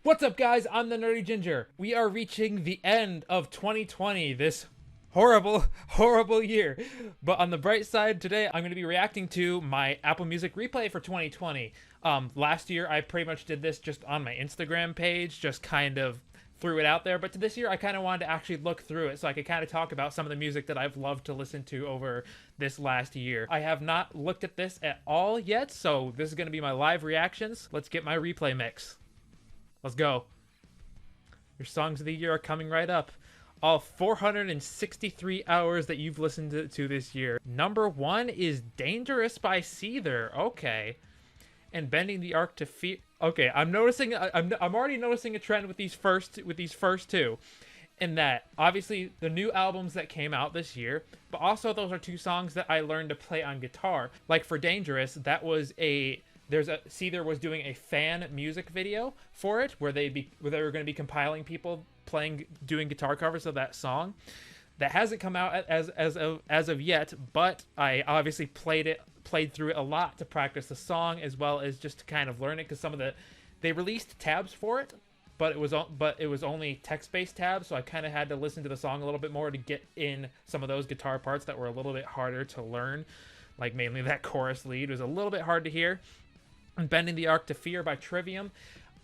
What's up, guys? I'm the Nerdy Ginger. We are reaching the end of 2020, this horrible, horrible year. But on the bright side, today I'm going to be reacting to my Apple Music replay for 2020. Last year, I pretty much did this just on my Instagram page, just kind of threw it out there. But this year, I kind of wanted to actually look through it so I could kind of talk about some of the music that I've loved to listen to over this last year. I have not looked at this at all yet, so this is going to be my live reactions. Let's get my replay mix. Let's go. Your songs of the year are coming right up. All 463 hours that you've listened to this year. Number 1 is Dangerous by Seether. Okay. And Bending the Arc to Fear. Okay, I'm already noticing a trend with these first two. In that, obviously, the new albums that came out this year, but also those are two songs that I learned to play on guitar. Like for Dangerous, that was Seether was doing a fan music video for it, where they were going to be compiling people doing guitar covers of that song. That hasn't come out as of yet, but I obviously played through it a lot to practice the song, as well as just to kind of learn it, because they released tabs for it, but it was only text-based tabs, so I kind of had to listen to the song a little bit more to get in some of those guitar parts that were a little bit harder to learn, like mainly that chorus lead was a little bit hard to hear. And Bending the Arc to Fear by Trivium,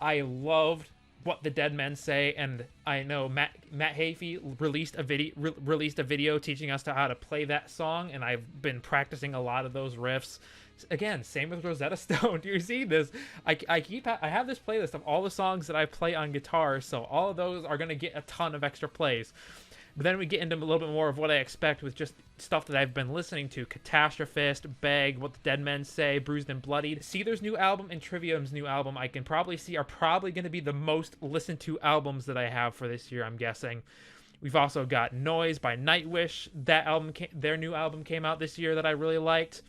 I loved What the Dead Men Say, and I know Matt Hafey released a video teaching us how to play that song, and I've been practicing a lot of those riffs. Again, same with Rosetta Stone. Do you see this? I have this playlist of all the songs that I play on guitar, so all of those are going to get a ton of extra plays. But then we get into a little bit more of what I expect with just stuff that I've been listening to. Catastrophist, Beg, What the Dead Men Say, Bruised and Bloodied. Seether's new album and Trivium's new album I can probably see are probably going to be the most listened to albums that I have for this year, I'm guessing. We've also got Noise by Nightwish. Their new album came out this year that I really liked.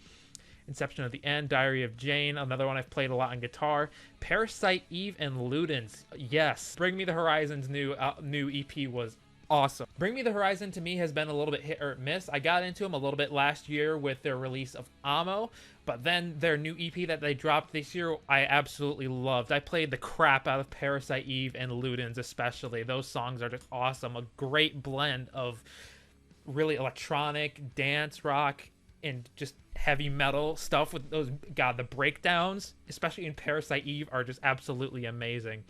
Inception of the End, Diary of Jane, another one I've played a lot on guitar. Parasite Eve and Ludens. Yes. Bring Me the Horizon's new EP was awesome. Bring Me the Horizon to me has been a little bit hit or miss. I got into them a little bit last year with their release of Amo, but then their new EP that they dropped this year, I absolutely loved. I played the crap out of Parasite Eve and Ludens especially. Those songs are just awesome. A great blend of really electronic, dance, rock, and just heavy metal stuff with those, the breakdowns, especially in Parasite Eve, are just absolutely amazing.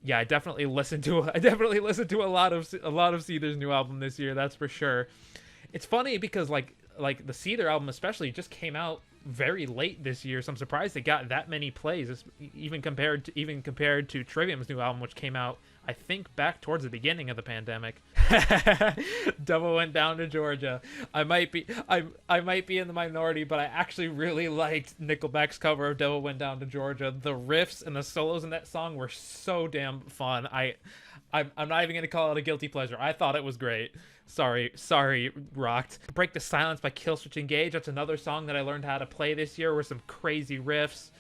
Yeah, I definitely listened to a lot of Seether's new album this year. That's for sure. It's funny because like the Seether album especially just came out very late this year, so I'm surprised it got that many plays, even compared to Trivium's new album, which came out I think back towards the beginning of the pandemic. Devil Went Down to Georgia. I might be in the minority, but I actually really liked Nickelback's cover of Devil Went Down to Georgia. The riffs and the solos in that song were so damn fun. I'm not even gonna call it a guilty pleasure. I thought it was great. Sorry, rocked. Break the Silence by Killswitch Engage. That's another song that I learned how to play this year with some crazy riffs.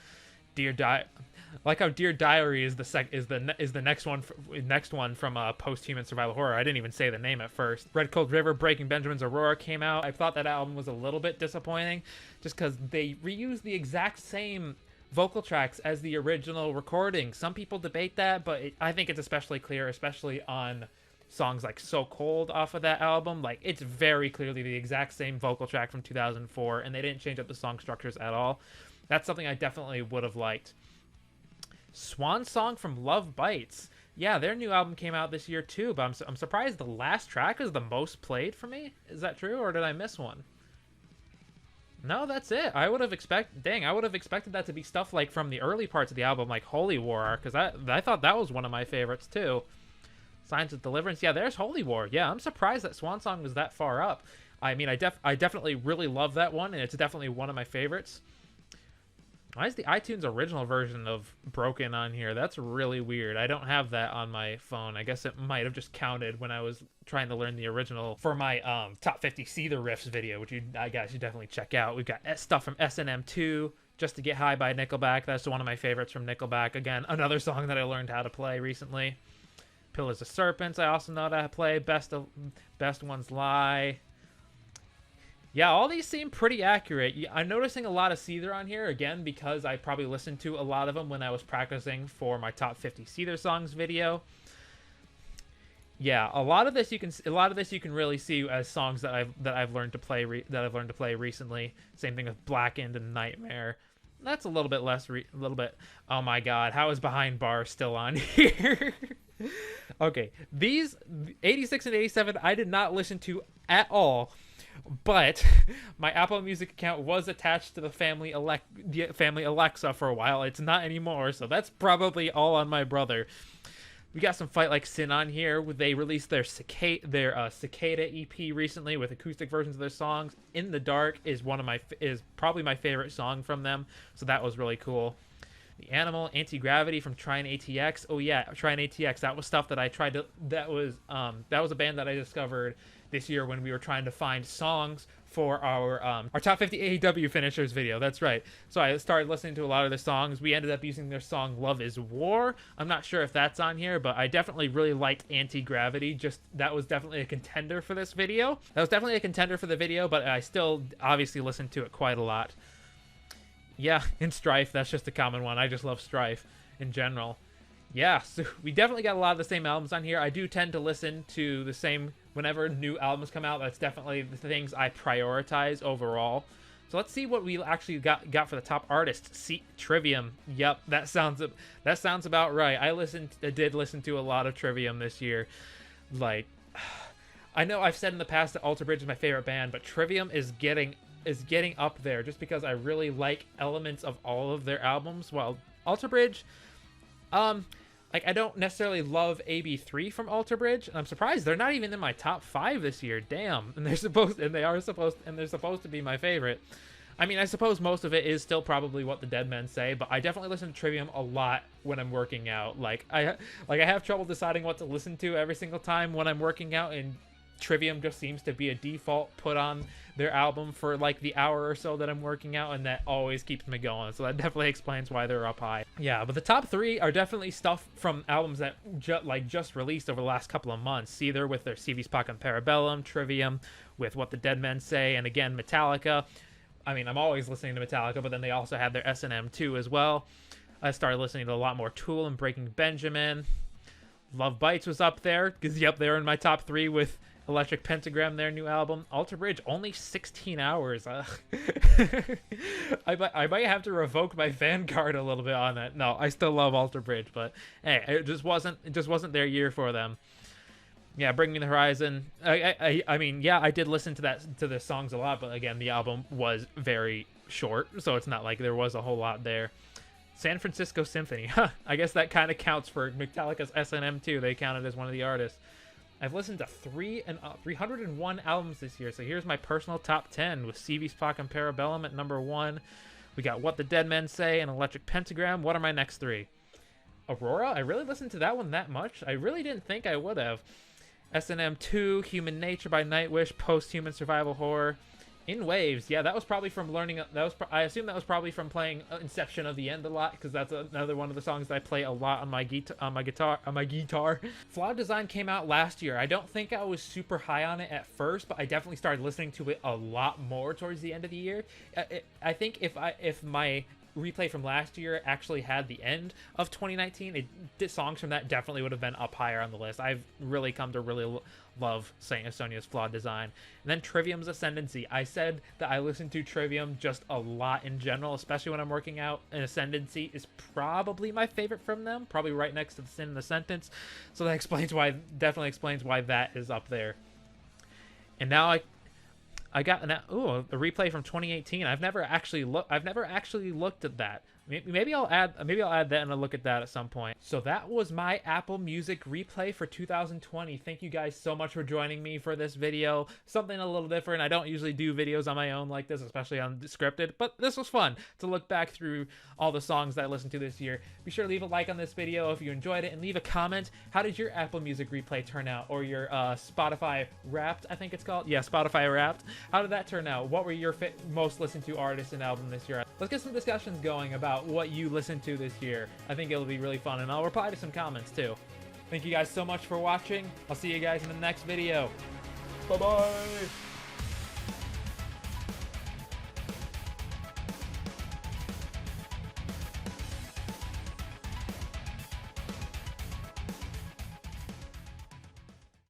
Like how Dear Diary is the next one from Post-Human Survival Horror. I didn't even say the name at first. Red Cold River, Breaking Benjamin's Aurora came out. I thought that album was a little bit disappointing, just because they reused the exact same vocal tracks as the original recording. Some people debate that, but I think it's especially clear, especially on songs like So Cold off of that album. Like, it's very clearly the exact same vocal track from 2004, and they didn't change up the song structures at all. That's something I definitely would have liked. Swan Song from Love Bites. Yeah, their new album came out this year too, but I'm surprised the last track is the most played for me. Is that true, or did I miss one? No, that's it. I would have expected that to be stuff like from the early parts of the album, like Holy War, because I thought that was one of my favorites too. Signs of Deliverance. Yeah, there's Holy War. Yeah, I'm surprised that Swan Song was that far up. I mean, I definitely really love that one, and it's definitely one of my favorites. Why is the iTunes original version of Broken on here? That's really weird. I don't have that on my phone. I guess it might have just counted when I was trying to learn the original for my top 50 Seether riffs video, which I guess you definitely check out. We've got stuff from S&M 2, Just to Get High by Nickelback. That's one of my favorites from Nickelback. Again, another song that I learned how to play recently. Pillars of Serpents, I also know how to play. Best Ones Lie. Yeah, all these seem pretty accurate. I'm noticing a lot of Seether on here, again, because I probably listened to a lot of them when I was practicing for my top 50 Seether songs video. Yeah, a lot of this you can really see as songs that I've learned to play recently. Same thing with Blackened and Nightmare. That's a little bit less a little bit. Oh my god, how is Behind Bars still on here? Okay, these 86 and 87 I did not listen to at all. But my Apple Music account was attached to the family Alexa for a while. It's not anymore, so that's probably all on my brother. We got some Fight Like Sin on here. They released their Cicada EP recently with acoustic versions of their songs. In the Dark is probably my favorite song from them, so that was really cool. The Animal, Anti-Gravity from Trine ATX. Oh yeah, Trine ATX. That was stuff that I tried to. That was a band that I discovered this year when we were trying to find songs for our top 50 AEW finishers video. That's right. So I started listening to a lot of their songs. We ended up using their song "Love Is War." I'm not sure if that's on here, but I definitely really liked Anti-Gravity. That was definitely a contender for this video. That was definitely a contender for the video, but I still obviously listened to it quite a lot. Yeah, and Strife, that's just a common one. I just love Strife in general. Yeah, so we definitely got a lot of the same albums on here. I do tend to listen to the same whenever new albums come out. That's definitely the things I prioritize overall. So let's see what we actually got for the top artist. See, Trivium. Yep, that sounds about right. I did listen to a lot of Trivium this year. Like, I know I've said in the past that Alter Bridge is my favorite band, but Trivium is getting up there just because I really like elements of all of their albums. Well, Alter Bridge, like, I don't necessarily love AB3 from Alter Bridge, and I'm surprised they're not even in my top 5 this year. Damn. And they're supposed to be my favorite. I mean, I suppose most of it is still probably What the Dead Men Say, but I definitely listen to Trivium a lot when I'm working out. I have trouble deciding what to listen to every single time when I'm working out, and Trivium just seems to be a default put on their album for like the hour or so that I'm working out, and that always keeps me going. So that definitely explains why they're up high. Yeah, but the top 3 are definitely stuff from albums that just released over the last couple of months. Seether with their CV's Pac and Parabellum, Trivium with What the Dead Men Say, and again Metallica. I mean, I'm always listening to Metallica, but then they also had their S&M 2 as well. I started listening to a lot more Tool and Breaking Benjamin. Love Bites was up there, because yep, they're in my top 3 with Electric Pentagram, their new album. Alter Bridge, only 16 hours. I might have to revoke my fan card a little bit on that. No, I still love Alter Bridge, but hey, it just wasn't their year for them. Yeah, Bring Me the Horizon. I mean, yeah, I did listen to the songs a lot, but again, the album was very short, so it's not like there was a whole lot there. San Francisco Symphony. Huh, I guess that kind of counts for Metallica's S&M too. They counted as one of the artists. I've listened to 301 albums this year, so here's my personal top 10 with CV's Pac and Parabellum at number 1. We got What the Dead Men Say and Electric Pentagram. What are my next 3? Aurora? I really listened to that one that much? I really didn't think I would have. S&M 2, Human Nature by Nightwish, Post-Human Survival Horror. In Waves, yeah, that was probably from learning. I assume that was probably from playing Inception of the End a lot, because that's another one of the songs that I play a lot on my guitar. Flawed Design came out last year. I don't think I was super high on it at first, but I definitely started listening to it a lot more towards the end of the year. I think if my replay from last year actually had the end of 2019, the songs from that definitely would have been up higher on the list. I've really come to really love Saint Estonia's Flawed Design. And then Trivium's Ascendancy. I said that I listen to Trivium just a lot in general, especially when I'm working out, and Ascendancy is probably my favorite from them, probably right next to The Sin in the Sentence. So that definitely explains why that is up there. And now I got a replay from 2018. I've never actually looked at that. Maybe I'll add that and I'll look at that at some point. So that was my Apple Music replay for 2020. Thank you guys so much for joining me for this video. Something a little different. I don't usually do videos on my own like this, especially unscripted, but this was fun to look back through all the songs that I listened to this year. Be sure to leave a like on this video if you enjoyed it, and leave a comment. How did your Apple Music replay turn out? Or your Spotify Wrapped, I think it's called? Yeah, Spotify Wrapped. How did that turn out? What were your most listened to artists and album this year? Let's get some discussions going about what you listened to this year. I think it'll be really fun, and I'll reply to some comments too. Thank you guys so much for watching. I'll see you guys in the next video. Bye-bye!